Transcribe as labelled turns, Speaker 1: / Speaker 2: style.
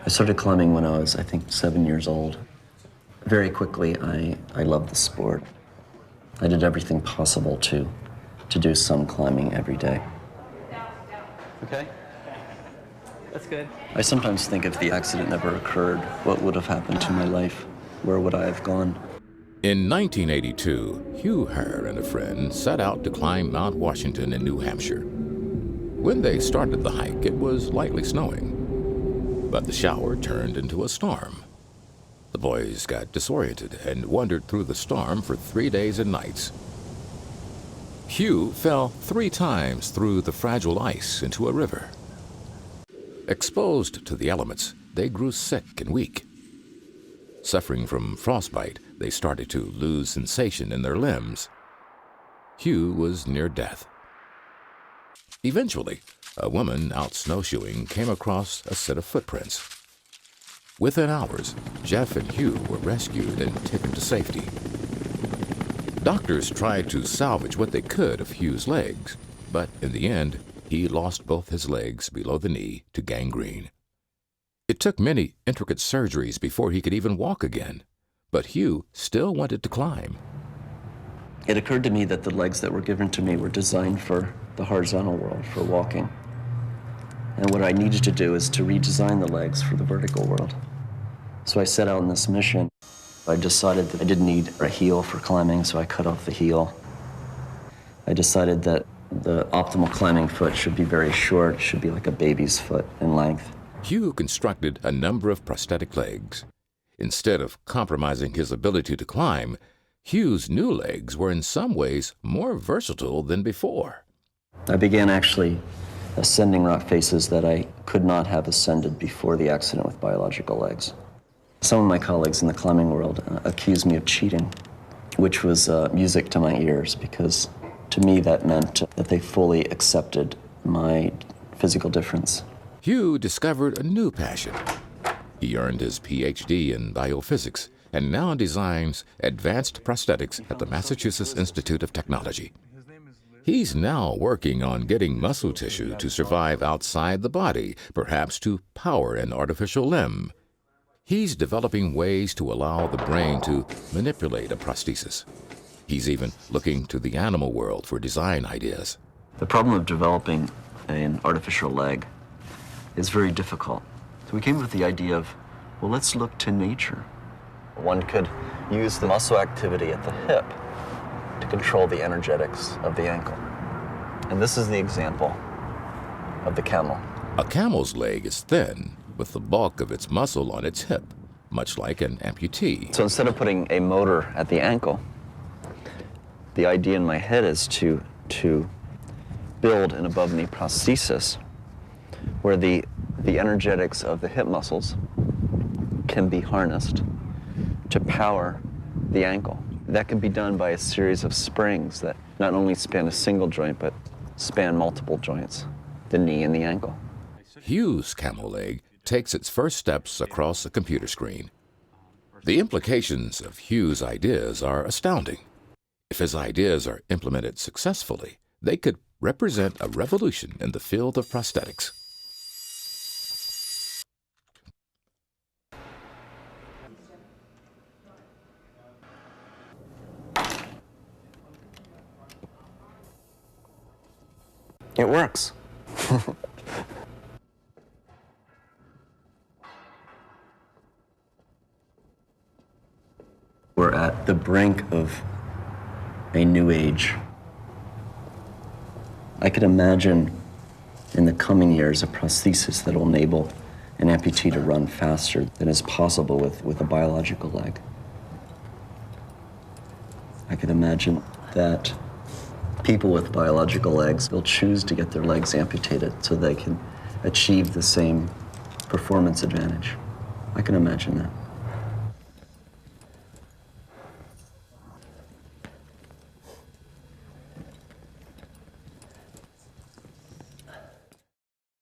Speaker 1: I started climbing when I was, I think, 7 years old. Very quickly, I loved the sport. I did everything possible to do some climbing every day.
Speaker 2: Okay. That's good.
Speaker 1: I sometimes think if the accident never occurred, what would have happened to my life? Where would I have gone?
Speaker 3: In 1982, Hugh Hare and a friend set out to climb Mount Washington in New Hampshire. When they started the hike, it was lightly snowing, but the shower turned into a storm. The boys got disoriented and wandered through the storm for 3 days and nights. Hugh fell 3 times through the fragile ice into a river. Exposed to the elements, they grew sick and weak. Suffering from frostbite, they started to lose sensation in their limbs. Hugh was near death. Eventually, a woman out snowshoeing came across a set of footprints. Within hours, Jeff and Hugh were rescued and taken to safety. Doctors tried to salvage what they could of Hugh's legs, but in the end, he lost both his legs below the knee to gangrene. It took many intricate surgeries before he could even walk again, but Hugh still wanted to climb.
Speaker 1: It occurred to me that the legs that were given to me were designed for the horizontal world, for walking. And what I needed to do is to redesign the legs for the vertical world. So I set out on this mission. I decided that I didn't need a heel for climbing, so I cut off the heel. I decided that the optimal climbing foot should be very short, should be like a baby's foot in length.
Speaker 3: Hugh constructed a number of prosthetic legs. Instead of compromising his ability to climb, Hugh's new legs were in some ways more versatile than before.
Speaker 1: I began actually ascending rock faces that I could not have ascended before the accident with biological legs. Some of my colleagues in the climbing world accused me of cheating, which was music to my ears, because to me that meant that they fully accepted my physical difference.
Speaker 3: Hugh discovered a new passion. He earned his PhD in biophysics and now designs advanced prosthetics at the Massachusetts Institute of Technology. He's now working on getting muscle tissue to survive outside the body, perhaps to power an artificial limb. He's developing ways to allow the brain to manipulate a prosthesis. He's even looking to the animal world for design ideas.
Speaker 1: The problem of developing an artificial leg is very difficult. So we came up with the idea of, well, let's look to nature. One could use the muscle activity at the hip to control the energetics of the ankle. And this is the example of the camel.
Speaker 3: A camel's leg is thin, with the bulk of its muscle on its hip, much like an amputee.
Speaker 1: So instead of putting a motor at the ankle, the idea in my head is to build an above-knee prosthesis where the energetics of the hip muscles can be harnessed to power the ankle. That can be done by a series of springs that not only span a single joint, but span multiple joints, the knee and the ankle.
Speaker 3: Hugh's camel leg takes its first steps across a computer screen. The implications of Hugh's ideas are astounding. If his ideas are implemented successfully, they could represent a revolution in the field of prosthetics.
Speaker 1: It works. We're at the brink of a new age. I could imagine in the coming years a prosthesis that will enable an amputee to run faster than is possible with a biological leg. I could imagine that people with biological legs will choose to get their legs amputated so they can achieve the same performance advantage. I can imagine that.